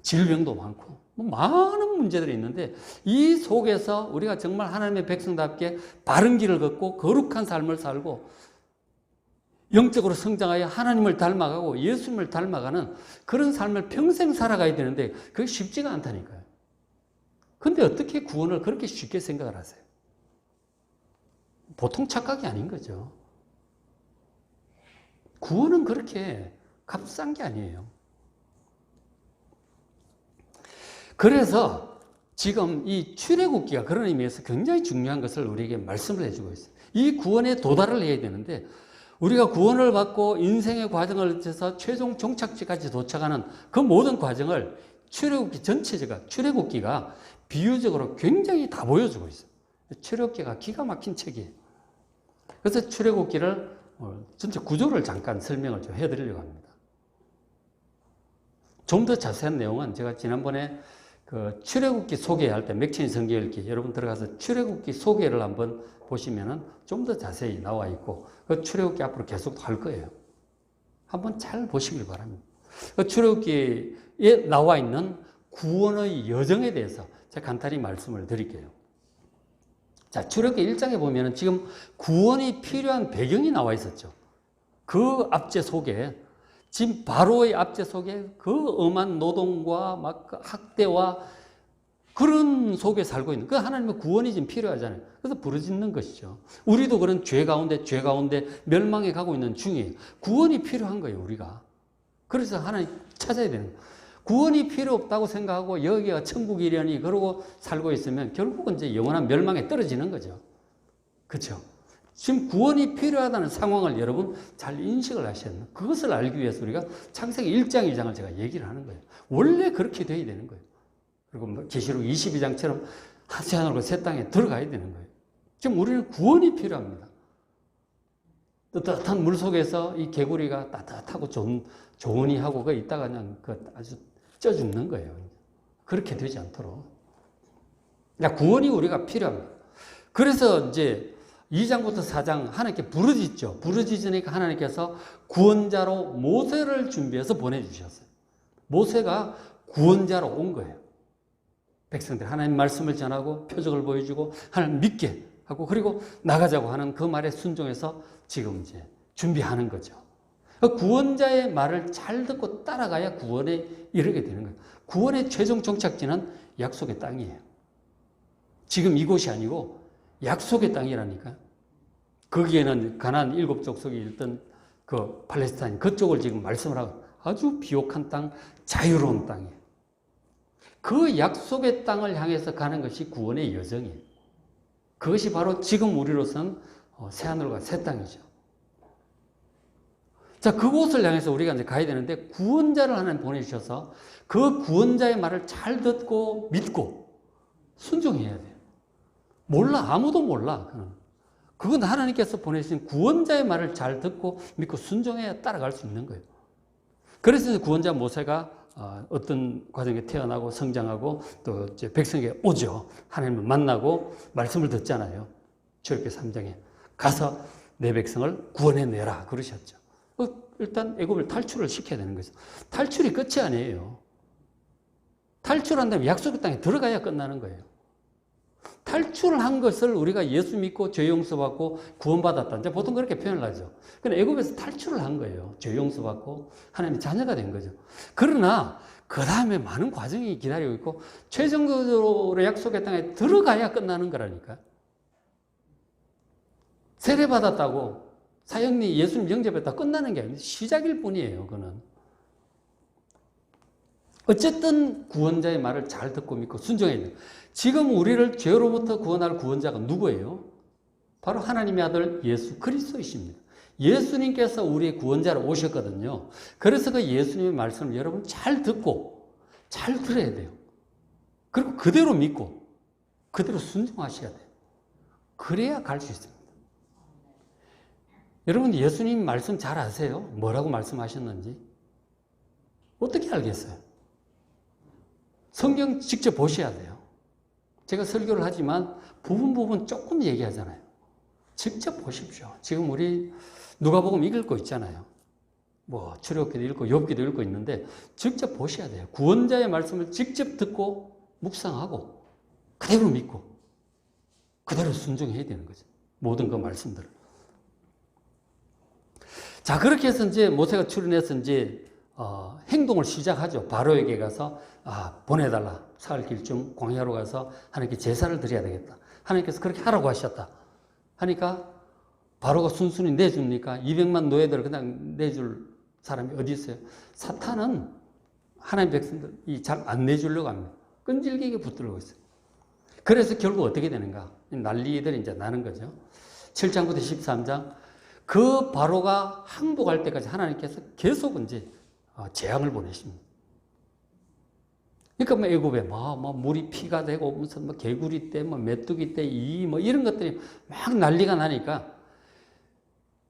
질병도 많고 뭐 많은 문제들이 있는데 이 속에서 우리가 정말 하나님의 백성답게 바른 길을 걷고 거룩한 삶을 살고 영적으로 성장하여 하나님을 닮아가고 예수님을 닮아가는 그런 삶을 평생 살아가야 되는데 그게 쉽지가 않다니까요. 근데 어떻게 구원을 그렇게 쉽게 생각을 하세요? 보통 착각이 아닌 거죠. 구원은 그렇게 값싼 게 아니에요. 그래서 지금 이 출애굽기가 그런 의미에서 굉장히 중요한 것을 우리에게 말씀을 해주고 있어요. 이 구원에 도달을 해야 되는데 우리가 구원을 받고 인생의 과정을 거쳐서 최종 종착지까지 도착하는 그 모든 과정을 출애굽기가 비유적으로 굉장히 다 보여주고 있어요. 출애굽기가 기가 막힌 책이에요. 그래서 출애굽기를 전체 구조를 잠깐 설명을 좀 해드리려고 합니다. 좀 더 자세한 내용은 제가 지난번에 그 출애굽기 소개할 때 맥체인 성경 읽기 여러분 들어가서 출애굽기 소개를 한번 보시면은 좀 더 자세히 나와 있고 그 출애굽기 앞으로 계속 할 거예요. 한번 잘 보시길 바랍니다. 그 출애굽기에 나와 있는 구원의 여정에 대해서 제가 간단히 말씀을 드릴게요. 자, 출애굽기 1장에 보면은 지금 구원이 필요한 배경이 나와 있었죠. 그 압제 속에, 지금 바로의 압제 속에 그 엄한 노동과 막 학대와 그런 속에 살고 있는, 그 하나님의 구원이 지금 필요하잖아요. 그래서 부르짖는 것이죠. 우리도 그런 죄 가운데 멸망해 가고 있는 중에 구원이 필요한 거예요, 우리가. 그래서 하나님 찾아야 되는 거예요. 구원이 필요 없다고 생각하고 여기가 천국이려니 그러고 살고 있으면 결국은 이제 영원한 멸망에 떨어지는 거죠. 그렇죠? 지금 구원이 필요하다는 상황을 여러분 잘 인식을 하셔야 돼요. 그것을 알기 위해서 우리가 창세기 1장, 2장을 제가 얘기를 하는 거예요. 원래 그렇게 돼야 되는 거예요. 그리고 계시록 22장처럼 하늘과 새 땅에 들어가야 되는 거예요. 지금 우리는 구원이 필요합니다. 따뜻한 물 속에서 이 개구리가 따뜻하고 좋으니 하고 그 있다가 그냥 아주 쪄 죽는 거예요. 그렇게 되지 않도록. 그러니까 구원이 우리가 필요합니다. 그래서 이제 2장부터 4장 하나님께 부르짖죠. 부르짖으니까 하나님께서 구원자로 모세를 준비해서 보내주셨어요. 모세가 구원자로 온 거예요. 백성들 하나님 말씀을 전하고 표적을 보여주고 하나님 믿게 하고 그리고 나가자고 하는 그 말에 순종해서 지금 이제 준비하는 거죠. 구원자의 말을 잘 듣고 따라가야 구원에 이르게 되는 거예요. 구원의 최종 종착지는 약속의 땅이에요. 지금 이곳이 아니고 약속의 땅이라니까. 거기에는 가나안 7족속이 있던 그 팔레스타인 그쪽을 지금 말씀을 하고 아주 비옥한 땅, 자유로운 땅이에요. 그 약속의 땅을 향해서 가는 것이 구원의 여정이에요. 그것이 바로 지금 우리로서는 새하늘과 새 땅이죠. 자, 그곳을 향해서 우리가 이제 가야 되는데 구원자를 하나님 보내주셔서 그 구원자의 말을 잘 듣고 믿고 순종해야 돼요. 몰라, 아무도 몰라. 그건 하나님께서 보내신 구원자의 말을 잘 듣고 믿고 순종해야 따라갈 수 있는 거예요. 그래서 구원자 모세가 어떤 과정에 태어나고 성장하고 또 이제 백성에게 오죠. 하나님을 만나고 말씀을 듣잖아요. 출애굽기 3장에 가서 내 백성을 구원해내라 그러셨죠. 일단 애굽을 탈출을 시켜야 되는 거죠. 탈출이 끝이 아니에요. 탈출한 다음에 약속의 땅에 들어가야 끝나는 거예요. 탈출을 한 것을 우리가 예수 믿고 죄 용서받고 구원받았다. 이제 보통 그렇게 표현을 하죠. 근데 애굽에서 탈출을 한 거예요. 죄 용서받고 하나님의 자녀가 된 거죠. 그러나 그 다음에 많은 과정이 기다리고 있고 최종적으로 약속의 땅에 들어가야 끝나는 거라니까. 세례받았다고 사형리 예수님 영접했다 끝나는 게 아니에요. 시작일 뿐이에요. 그는. 어쨌든 구원자의 말을 잘 듣고 믿고 순종해야 돼요. 지금 우리를 죄로부터 구원할 구원자가 누구예요? 바로 하나님의 아들 예수 그리스도이십니다. 예수님께서 우리의 구원자로 오셨거든요. 그래서 그 예수님의 말씀을 여러분 잘 듣고 잘 들어야 돼요. 그리고 그대로 믿고 그대로 순종하셔야 돼요. 그래야 갈 수 있습니다. 여러분 예수님 말씀 잘 아세요? 뭐라고 말씀하셨는지? 어떻게 알겠어요? 성경 직접 보셔야 돼요. 제가 설교를 하지만 부분 조금 얘기하잖아요. 직접 보십시오. 지금 우리 누가복음 읽고 있잖아요. 뭐 출애굽기도 읽고 욥기도 읽고 있는데 직접 보셔야 돼요. 구원자의 말씀을 직접 듣고 묵상하고 그대로 믿고 그대로 순종해야 되는 거죠. 모든 그 말씀들을. 자, 그렇게 해서 이제 모세가 출현해서 이제 행동을 시작하죠. 바로에게 가서 보내달라. 사흘 길쯤 광야로 가서 하나님께 제사를 드려야 되겠다. 하나님께서 그렇게 하라고 하셨다. 하니까 바로가 순순히 내줍니까? 200만 노예들을 그냥 내줄 사람이 어디 있어요? 사탄은 하나님 백성들이 잘 안 내주려고 합니다. 끈질기게 붙들고 있어요. 그래서 결국 어떻게 되는가? 난리들이 이제 나는 거죠. 7장부터 13장. 그 바로가 항복할 때까지 하나님께서 계속 이제 재앙을 보내십니다. 그러니까 뭐 애굽에 물이 피가 되고 무슨 개구리 때, 메뚜기 때, 이런 것들이 막 난리가 나니까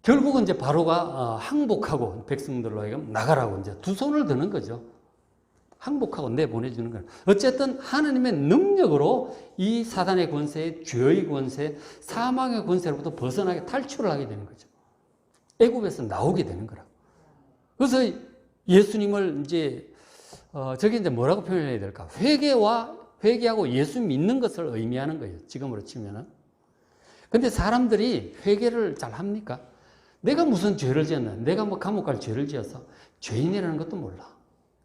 결국은 이제 바로가 항복하고 백성들로 하여금 나가라고 이제 두 손을 드는 거죠. 항복하고 내보내주는 거예요. 어쨌든 하나님의 능력으로 이 사단의 권세, 죄의 권세, 사망의 권세로부터 벗어나게 탈출을 하게 되는 거죠. 애굽에서 나오게 되는 거라고. 그래서 예수님을 이제 저게 이제 뭐라고 표현해야 될까? 회개하고 예수 믿는 것을 의미하는 거예요. 지금으로 치면은 근데 사람들이 회개를 잘 합니까? 내가 무슨 죄를 지었나? 내가 뭐 감옥 갈 죄를 지어서 죄인이라는 것도 몰라.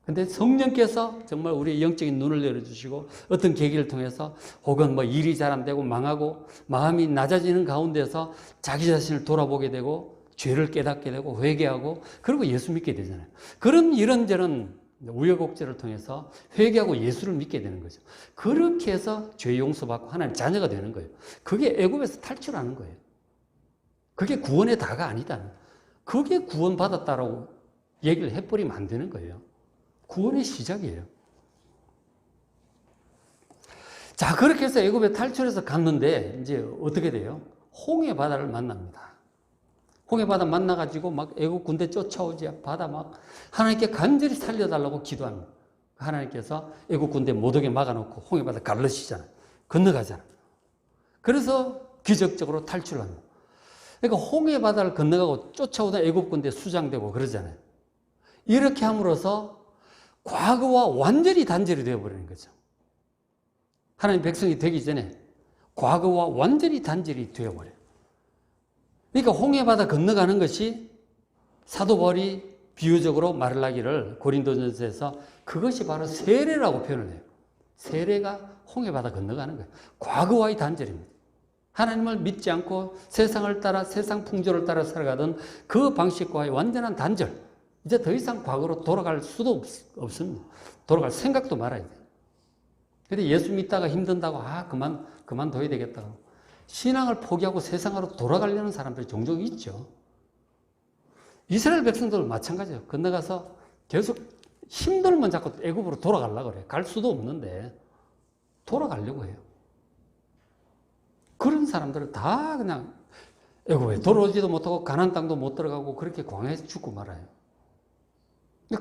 근데 성령께서 정말 우리의 영적인 눈을 열어주시고 어떤 계기를 통해서 혹은 뭐 일이 잘 안 되고 망하고 마음이 낮아지는 가운데서 자기 자신을 돌아보게 되고 죄를 깨닫게 되고 회개하고 그리고 예수 믿게 되잖아요. 그런 이런저런 우여곡절을 통해서 회개하고 예수를 믿게 되는 거죠. 그렇게 해서 죄 용서받고 하나님 자녀가 되는 거예요. 그게 애굽에서 탈출하는 거예요. 그게 구원의 다가 아니다. 그게 구원받았다라고 얘기를 해버리면 안 되는 거예요. 구원의 시작이에요. 자, 그렇게 해서 애굽에 탈출해서 갔는데 이제 어떻게 돼요? 홍해 바다를 만납니다. 홍해 바다 만나가지고 막 애국 군대 쫓아오지 바다 막 하나님께 간절히 살려달라고 기도합니다. 하나님께서 애국 군대 못 오게 막아놓고 홍해 바다 갈르시잖아요. 건너가잖아요. 그래서 기적적으로 탈출합니다. 그러니까 홍해 바다를 건너가고 쫓아오던 애국 군대 수장되고 그러잖아요. 이렇게 함으로써 과거와 완전히 단절이 되어버리는 거죠. 하나님 백성이 되기 전에 과거와 완전히 단절이 되어버려요. 그러니까 홍해바다 건너가는 것이 사도 바울이 비유적으로 말을 하기를 고린도전서에서 그것이 바로 세례라고 표현을 해요. 세례가 홍해바다 건너가는 거예요. 과거와의 단절입니다. 하나님을 믿지 않고 세상을 따라 세상 풍조를 따라 살아가던 그 방식과의 완전한 단절. 이제 더 이상 과거로 돌아갈 수도 없습니다. 돌아갈 생각도 말아야 돼요. 근데 예수 믿다가 힘든다고 그만둬야 되겠다고 신앙을 포기하고 세상으로 돌아가려는 사람들이 종종 있죠. 이스라엘 백성들도 마찬가지예요. 건너가서 계속 힘들면 자꾸 애굽으로 돌아가려고 그래요. 갈 수도 없는데 돌아가려고 해요. 그런 사람들은 다 그냥 애굽에 돌아오지도 못하고 가나안 땅도 못 들어가고 그렇게 광야에서 죽고 말아요.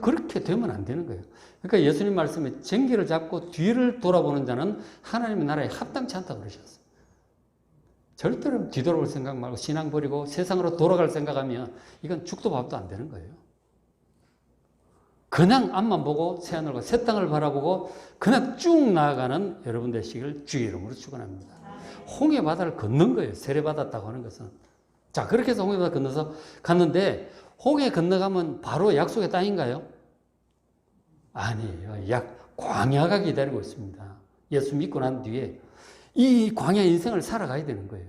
그렇게 되면 안 되는 거예요. 그러니까 예수님 말씀에 쟁기를 잡고 뒤를 돌아보는 자는 하나님의 나라에 합당치 않다고 그러셨어요. 절대로 뒤돌아볼 생각 말고 신앙 버리고 세상으로 돌아갈 생각하면 이건 죽도 밥도 안 되는 거예요. 그냥 앞만 보고 새하늘과 새 땅을 바라보고 그냥 쭉 나아가는 여러분 되시길 주의 이름으로 축원합니다. 홍해 바다를 건넌 거예요. 세례받았다고 하는 것은. 자, 그렇게 해서 홍해 바다 건너서 갔는데 홍해 건너가면 바로 약속의 땅인가요? 아니에요. 광야가 기다리고 있습니다. 예수 믿고 난 뒤에 이 광야 인생을 살아가야 되는 거예요.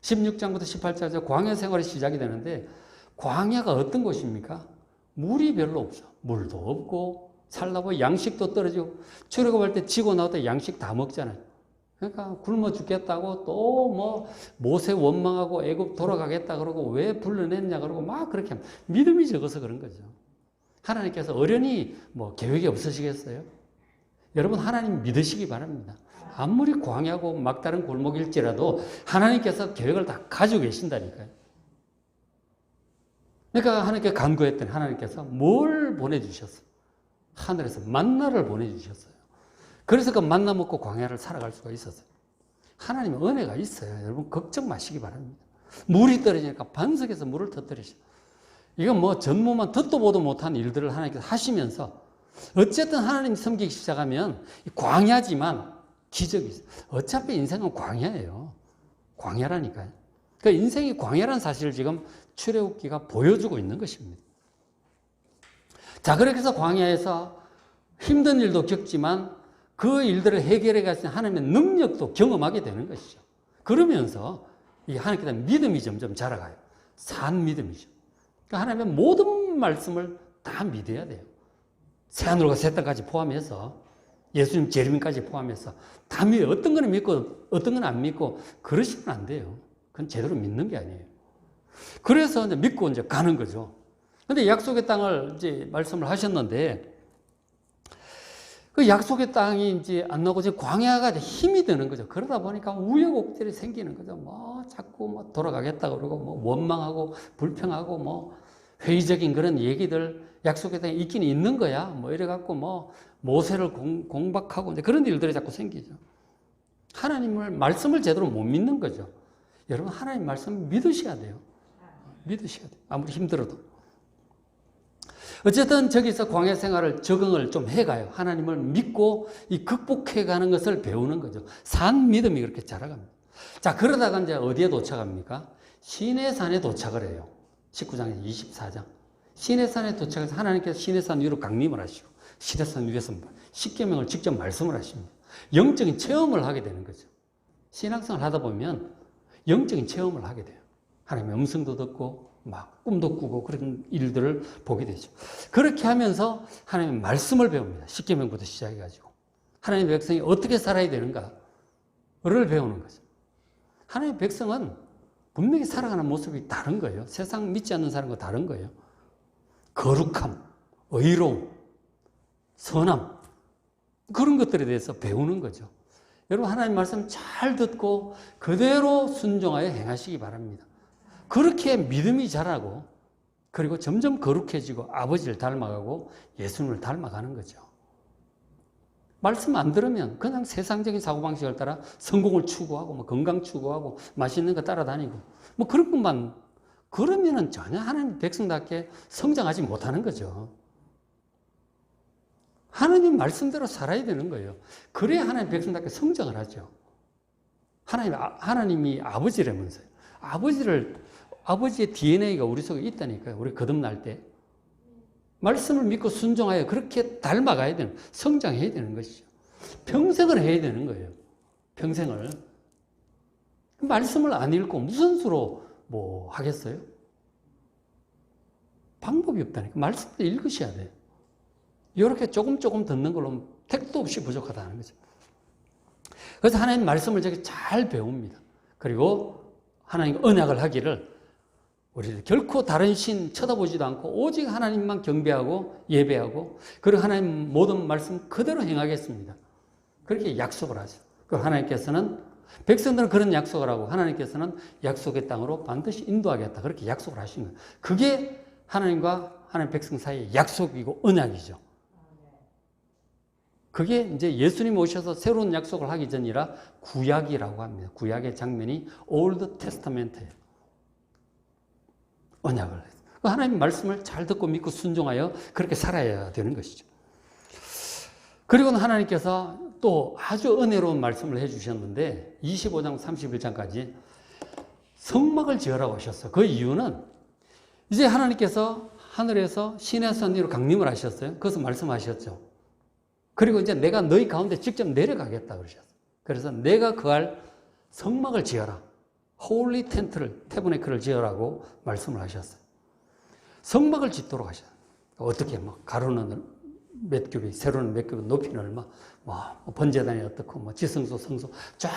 16장부터 18장까지 광야 생활이 시작이 되는데 광야가 어떤 곳입니까? 물이 별로 없어. 물도 없고 살다 보면 양식도 떨어지고 출애굽할 때 지고 나올 양식 다 먹잖아요. 그러니까 굶어 죽겠다고 또 뭐 모세 원망하고 애굽 돌아가겠다 그러고 왜 불러냈냐 그러고 막 그렇게 믿음이 적어서 그런 거죠. 하나님께서 어련히 뭐 계획이 없으시겠어요? 여러분 하나님 믿으시기 바랍니다. 아무리 광야고 막다른 골목일지라도 하나님께서 계획을 다 가지고 계신다니까요. 그러니까 하나님께 간구했더니 하나님께서 뭘 보내주셨어요? 하늘에서 만나를 보내주셨어요. 그래서 그 만나 먹고 광야를 살아갈 수가 있었어요. 하나님의 은혜가 있어요. 여러분 걱정 마시기 바랍니다. 물이 떨어지니까 반석에서 물을 터뜨리셔. 이건 뭐 전무만 듣도 보도 못한 일들을 하나님께서 하시면서 어쨌든 하나님 섬기기 시작하면 광야지만 기적이 있어요. 어차피 인생은 광야예요. 광야라니까요. 그러니까 인생이 광야라는 사실을 지금 출애굽기가 보여주고 있는 것입니다. 자, 그렇게 해서 광야에서 힘든 일도 겪지만 그 일들을 해결해 가신 하나님의 능력도 경험하게 되는 것이죠. 그러면서 이 하나님께 대한 믿음이 점점 자라가요. 산 믿음이죠. 그러니까 하나님의 모든 말씀을 다 믿어야 돼요. 새하늘과 새 땅까지 포함해서 예수님 재림까지 포함해서 다 믿어요. 어떤 거는 믿고 어떤 건 안 믿고 그러시면 안 돼요. 그건 제대로 믿는 게 아니에요. 그래서 이제 믿고 이제 가는 거죠. 근데 약속의 땅을 이제 말씀을 하셨는데 그 약속의 땅이 이제 안 나오고 이제 광야가 힘이 드는 거죠. 그러다 보니까 우여곡절이 생기는 거죠. 뭐 자꾸 뭐 돌아가겠다 그러고 뭐 원망하고 불평하고 뭐 회의적인 그런 얘기들 약속의 땅에 있긴 있는 거야. 뭐 이래갖고 뭐 모세를 공박하고 이제 그런 일들이 자꾸 생기죠. 하나님을 말씀을 제대로 못 믿는 거죠. 여러분 하나님 말씀 믿으셔야 돼요. 믿으셔야 돼요. 아무리 힘들어도. 어쨌든 저기서 광야 생활을 적응을 좀 해가요. 하나님을 믿고 이 극복해가는 것을 배우는 거죠. 산 믿음이 그렇게 자라갑니다. 자, 그러다가 이제 어디에 도착합니까? 시내산에 도착을 해요. 19장에서 24장. 시내산에 도착해서 하나님께서 시내산 위로 강림을 하시고, 시내산 위에서 십계명을 직접 말씀을 하십니다. 영적인 체험을 하게 되는 거죠. 신앙생활을 하다 보면 영적인 체험을 하게 돼요. 하나님의 음성도 듣고, 막 꿈도 꾸고 그런 일들을 보게 되죠. 그렇게 하면서 하나님의 말씀을 배웁니다. 십계명부터 시작해가지고. 하나님의 백성이 어떻게 살아야 되는가를 배우는 거죠. 하나님의 백성은 분명히 살아가는 모습이 다른 거예요. 세상 믿지 않는 사람과 다른 거예요. 거룩함, 의로움, 선함, 그런 것들에 대해서 배우는 거죠. 여러분, 하나님 말씀 잘 듣고 그대로 순종하여 행하시기 바랍니다. 그렇게 믿음이 자라고, 그리고 점점 거룩해지고 아버지를 닮아가고 예수님을 닮아가는 거죠. 말씀 안 들으면 그냥 세상적인 사고방식을 따라 성공을 추구하고, 뭐 건강 추구하고, 맛있는 거 따라다니고, 뭐 그런 것만, 그러면은 전혀 하나님 백성답게 성장하지 못하는 거죠. 하나님 말씀대로 살아야 되는 거예요. 그래야 하나님 백성답게 성장을 하죠. 하나님이 아버지라면서요. 아버지의 DNA가 우리 속에 있다니까요. 우리 거듭날 때. 말씀을 믿고 순종하여 그렇게 닮아가야 되는, 성장해야 되는 것이죠. 평생을 해야 되는 거예요. 평생을. 말씀을 안 읽고 무슨 수로 뭐 하겠어요? 방법이 없다니까. 말씀을 읽으셔야 돼요. 이렇게 조금 듣는 걸로 택도 없이 부족하다는 거죠. 그래서 하나님 말씀을 저기 잘 배웁니다. 그리고 하나님 언약을 하기를 우리는 결코 다른 신 쳐다보지도 않고 오직 하나님만 경배하고 예배하고, 그리고 하나님 모든 말씀 그대로 행하겠습니다. 그렇게 약속을 하죠. 그 하나님께서는, 백성들은 그런 약속을 하고 하나님께서는 약속의 땅으로 반드시 인도하겠다. 그렇게 약속을 하신 거예요. 그게 하나님과 하나님 백성 사이의 약속이고 언약이죠. 그게 이제 예수님 오셔서 새로운 약속을 하기 전이라 구약이라고 합니다. 구약의 장면이 올드 테스타멘트예요. 언약을 해요. 하나님 말씀을 잘 듣고 믿고 순종하여 그렇게 살아야 되는 것이죠. 그리고는 하나님께서 또 아주 은혜로운 말씀을 해주셨는데 25장 31장까지 성막을 지으라고 하셨어요. 그 이유는 이제 하나님께서 하늘에서 시내산 위로 강림을 하셨어요. 그래서 말씀하셨죠. 그리고 이제 내가 너희 가운데 직접 내려가겠다 그러셨어요. 그래서 내가 거할 성막을 지어라. 홀리 텐트를, 태브네클을 지으라고 말씀을 하셨어요. 성막을 짓도록 하셨어요. 어떻게 가로는 몇 규빗, 세로는 몇 규빗, 높이는 얼마, 번제단이 어떻고, 지성소, 성소 쫙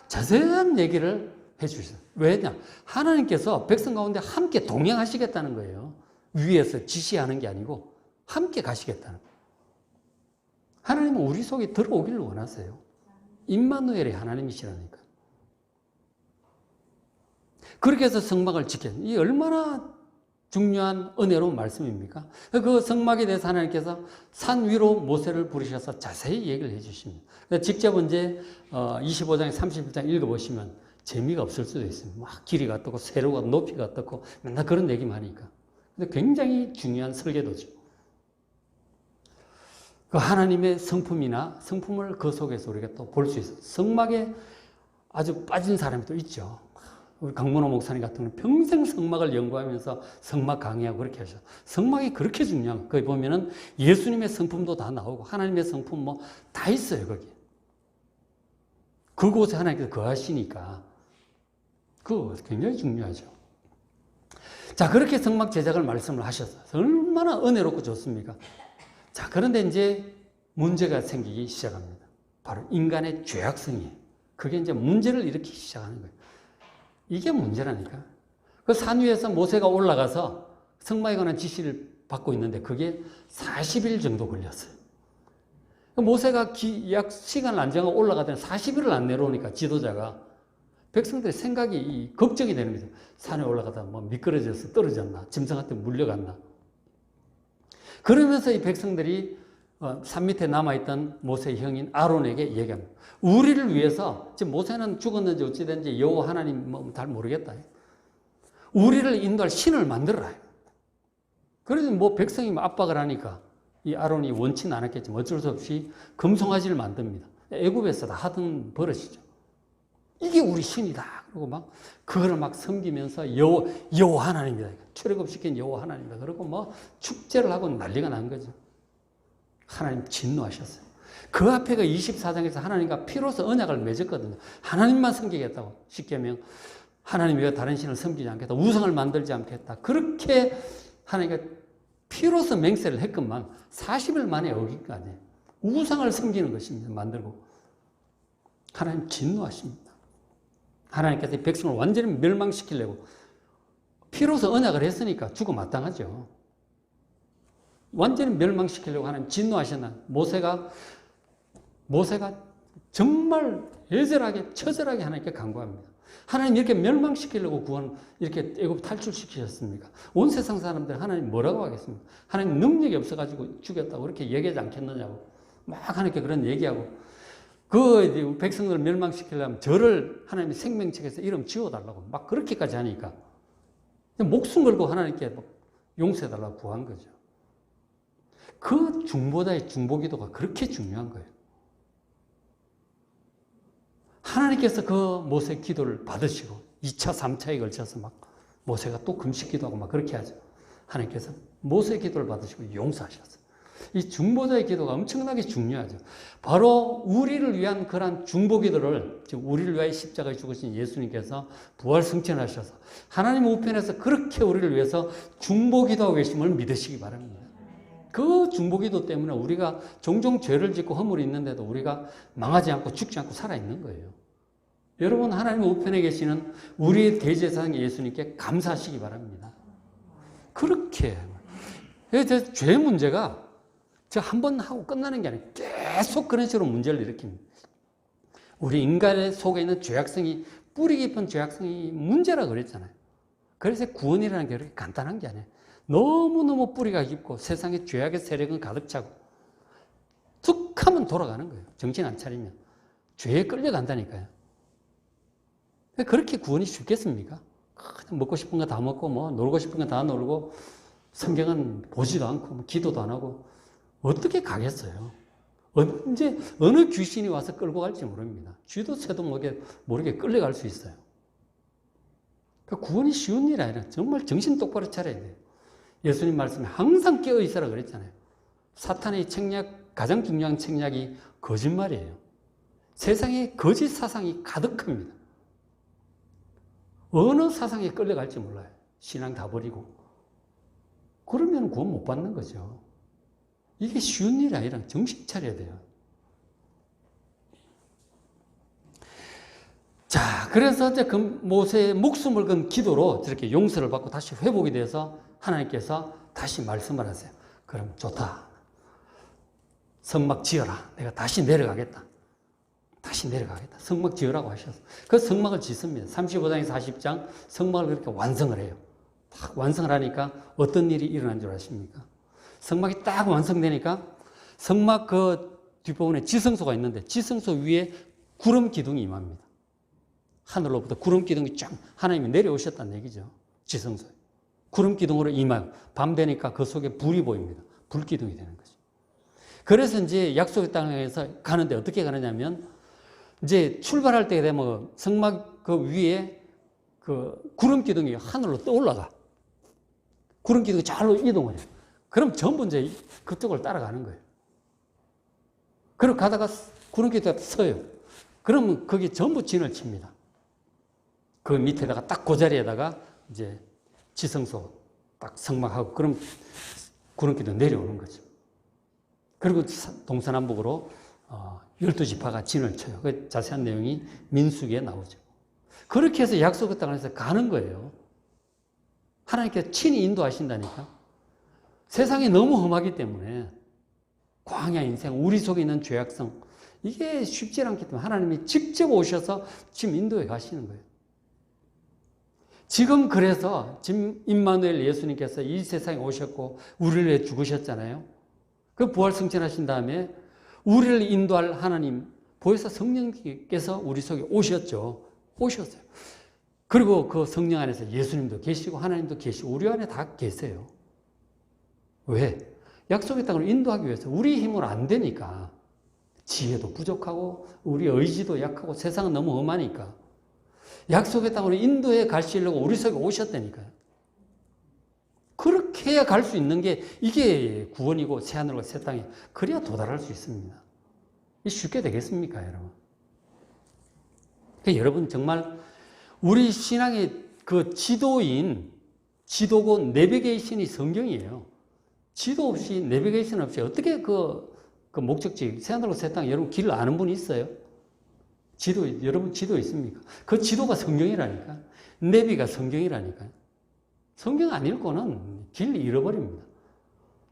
자세한 얘기를 해주셨어요. 왜냐? 하나님께서 백성 가운데 함께 동행하시겠다는 거예요. 위에서 지시하는 게 아니고 함께 가시겠다는 거예요. 하나님은 우리 속에 들어오기를 원하세요. 임마누엘이 하나님이시라니까. 그렇게 해서 성막을 지켰어요. 이 얼마나 중요한 은혜로운 말씀입니까? 그 성막에 대해서 하나님께서 산 위로 모세를 부르셔서 자세히 얘기를 해 주십니다. 직접 이제 25장에 31장 읽어보시면 재미가 없을 수도 있습니다. 막 길이가 어떻고 세로가 높이가 어떻고 맨날 그런 얘기만 하니까. 근데 굉장히 중요한 설계도죠. 그 하나님의 성품이나 성품을 그 속에서 우리가 또 볼 수 있어요. 성막에 아주 빠진 사람이 또 있죠. 우리 강문호 목사님 같은 경우는 평생 성막을 연구하면서 성막 강의하고 그렇게 하셔. 성막이 그렇게 중요한, 거기 보면은 예수님의 성품도 다 나오고 하나님의 성품 다 있어요, 거기. 그곳에 하나님께서 거하시니까. 그거 굉장히 중요하죠. 자, 그렇게 성막 제작을 말씀을 하셨어요. 얼마나 은혜롭고 좋습니까? 자, 그런데 이제 문제가 생기기 시작합니다. 바로 인간의 죄악성이에요. 그게 이제 문제를 일으키기 시작하는 거예요. 이게 문제라니까. 그 산 위에서 모세가 올라가서 성막에 관한 지시를 받고 있는데 그게 40일 정도 걸렸어요. 모세가 약 시간을 안 정하고 올라가더니 40일을 안 내려오니까 지도자가 백성들의 생각이 걱정이 되는 거죠. 산에 올라가다 미끄러져서 떨어졌나, 짐승한테 물려갔나. 그러면서 이 백성들이 산 밑에 남아있던 모세의 형인 아론에게 얘기합니다. 우리를 위해서, 지금 모세는 죽었는지 어찌됐는지 여호와 하나님 잘 모르겠다. 우리를 인도할 신을 만들어라. 그래도 백성이 압박을 하니까 이 아론이 원치는 않았겠지만 어쩔 수 없이 금송아지를 만듭니다. 애굽에서 다 하던 버릇이죠. 이게 우리 신이다. 그리고 막 그거를 막 섬기면서 여호와 하나님이다. 출애굽시킨 여호와 하나님이다. 그리고 뭐 축제를 하고 난리가 난 거죠. 하나님 진노하셨어요. 그 앞에가 24장에서 하나님과 피로서 언약을 맺었거든요. 하나님만 섬기겠다고. 쉽게 하면 하나님 외에 다른 신을 섬기지 않겠다. 우상을 만들지 않겠다. 그렇게 하나님과 피로서 맹세를 했건만 40일 만에 어기까지 우상을 섬기는 것입니다. 만들고. 하나님 진노하십니다. 하나님께서 백성을 완전히 멸망시키려고 피로서 언약을 했으니까 죽어 마땅하죠. 완전히 멸망시키려고 하나님 진노하셨나. 모세가 정말 애절하게 처절하게 하나님께 간구합니다. 하나님 이렇게 멸망시키려고 이렇게 애굽 탈출시키셨습니까? 온 세상 사람들 하나님 뭐라고 하겠습니까? 하나님 능력이 없어가지고 죽였다고 그렇게 얘기하지 않겠느냐고 막 하나님께 그런 얘기하고 그 백성들을 멸망시키려면 저를 하나님의 생명책에서 이름 지워달라고 막 그렇게까지 하니까 목숨 걸고 하나님께 용서해달라고 구한 거죠. 그 중보자의 중보기도가 그렇게 중요한 거예요. 하나님께서 그 모세 기도를 받으시고 2차, 3차에 걸쳐서 막 모세가 또 금식 기도하고 막 그렇게 하죠. 하나님께서 모세 기도를 받으시고 용서하셨어요. 이 중보자의 기도가 엄청나게 중요하죠. 바로 우리를 위한 그러한 중보 기도를, 지금 우리를 위하여 십자가에 죽으신 예수님께서 부활 승천하셔서 하나님 우편에서 그렇게 우리를 위해서 중보 기도하고 계심을 믿으시기 바랍니다. 그 중보 기도 때문에 우리가 종종 죄를 짓고 허물이 있는데도 우리가 망하지 않고 죽지 않고 살아있는 거예요. 여러분 하나님 우편에 계시는 우리의 대제사장 예수님께 감사하시기 바랍니다. 그렇게 죄 문제가 한 번 하고 끝나는 게 아니라 계속 그런 식으로 문제를 일으킵니다. 우리 인간의 속에 있는 죄악성이 뿌리 깊은 죄악성이 문제라 그랬잖아요. 그래서 구원이라는 게 그렇게 간단한 게 아니에요. 너무너무 뿌리가 깊고 세상에 죄악의 세력은 가득 차고 툭 하면 돌아가는 거예요. 정신 안 차리면. 죄에 끌려간다니까요. 그렇게 구원이 쉽겠습니까? 그냥 먹고 싶은 거 다 먹고 뭐 놀고 싶은 거 다 놀고 성경은 보지도 않고 뭐 기도도 안 하고 어떻게 가겠어요? 언제 어느 귀신이 와서 끌고 갈지 모릅니다. 쥐도 새도 모르게 끌려갈 수 있어요. 그러니까 구원이 쉬운 일이 아니라 정말 정신 똑바로 차려야 돼요. 예수님 말씀에 항상 깨어 있으라 그랬잖아요. 사탄의 책략, 가장 중요한 책략이 거짓말이에요. 세상에 거짓 사상이 가득합니다. 어느 사상에 끌려갈지 몰라요. 신앙 다 버리고. 그러면 구원 못 받는 거죠. 이게 쉬운 일이 아니라 정신 차려야 돼요. 자, 그래서 이제 그 모세의 목숨을 건 기도로 저렇게 용서를 받고 다시 회복이 돼서 하나님께서 다시 말씀을 하세요. 그럼 좋다. 성막 지어라. 내가 다시 내려가겠다. 다시 내려가겠다. 성막 지으라고 하셔서. 그 성막을 짓습니다. 35장에서 40장 성막을 그렇게 완성을 해요. 딱 완성을 하니까 어떤 일이 일어난 줄 아십니까? 성막이 딱 완성되니까 성막 그 뒷부분에 지성소가 있는데 지성소 위에 구름 기둥이 임합니다. 하늘로부터 구름 기둥이 쫙 하나님이 내려오셨다는 얘기죠. 지성소에. 구름 기둥으로 임하요. 밤 되니까 그 속에 불이 보입니다. 불 기둥이 되는 거죠. 그래서 이제 약속의 땅에서 가는데 어떻게 가느냐면 이제 출발할 때 되면 성막 그 위에 그 구름 기둥이 하늘로 떠올라가. 구름 기둥이 잘로 이동을 해요. 그럼 전부 이제 그쪽을 따라가는 거예요. 그리고 가다가 구름 기둥이 서요. 그러면 거기 전부 진을 칩니다. 그 밑에다가 딱 그 자리에다가 이제 지성소 딱 성막하고 그럼 구름 기둥 내려오는 거죠. 그리고 동서남북으로 12지파가 진을 쳐요. 그 자세한 내용이 민수기에 나오죠. 그렇게 해서 약속의 땅에서 가는 거예요. 하나님께서 친히 인도하신다니까. 세상이 너무 험하기 때문에 광야 인생, 우리 속에 있는 죄악성 이게 쉽지 않기 때문에 하나님이 직접 오셔서 지금 인도해 가시는 거예요. 지금 그래서 지금 임마누엘 예수님께서 이 세상에 오셨고 우리를 위해 죽으셨잖아요. 그 부활 승천하신 다음에 우리를 인도할 하나님 보혜사 성령께서 우리 속에 오셨죠. 오셨어요. 그리고 그 성령 안에서 예수님도 계시고 하나님도 계시고 우리 안에 다 계세요. 왜? 약속의 땅을 인도하기 위해서 우리 힘으로 안 되니까 지혜도 부족하고 우리 의지도 약하고 세상은 너무 험하니까 약속의 땅으로 인도에 가시려고 우리 속에 오셨다니까요. 그렇게 해야 갈 수 있는 게 이게 구원이고 새하늘과 새 땅이 그래야 도달할 수 있습니다. 이 쉽게 되겠습니까, 여러분? 그러니까 여러분 정말 우리 신앙의 그 지도인, 지도고 내비게이션이 성경이에요. 지도 없이 내비게이션 없이 어떻게 그 목적지 새하늘과 새 땅 여러분 길을 아는 분이 있어요? 지도 여러분 지도 있습니까? 그 지도가 성경이라니까. 내비가 성경이라니까요. 성경 안 읽고는 길 잃어버립니다.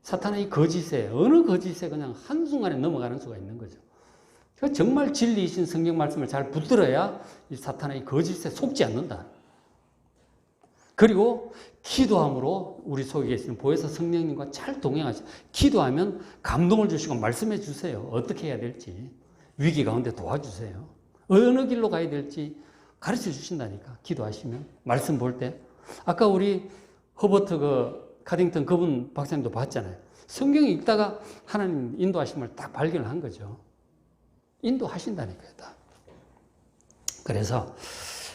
사탄의 이 거짓에, 어느 거짓에 그냥 한순간에 넘어가는 수가 있는 거죠. 그러니까 정말 진리이신 성경 말씀을 잘 붙들어야 이 사탄의 거짓에 속지 않는다. 그리고 기도함으로 우리 속에 계시는 보혜사 성령님과 잘 동행하시고, 기도하면 감동을 주시고 말씀해 주세요. 어떻게 해야 될지. 위기 가운데 도와주세요. 어느 길로 가야 될지 가르쳐 주신다니까. 기도하시면. 말씀 볼 때. 아까 우리 허버트 카딩턴 그분 박사님도 봤잖아요. 성경 읽다가 하나님 인도하심을 딱 발견한 거죠. 인도하신다니까요. 다. 그래서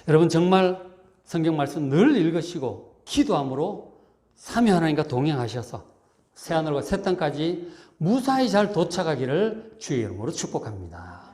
여러분 정말 성경 말씀 늘 읽으시고 기도함으로 삼위 하나님과 동행하셔서 새하늘과 새 땅까지 무사히 잘 도착하기를 주의 이름으로 축복합니다.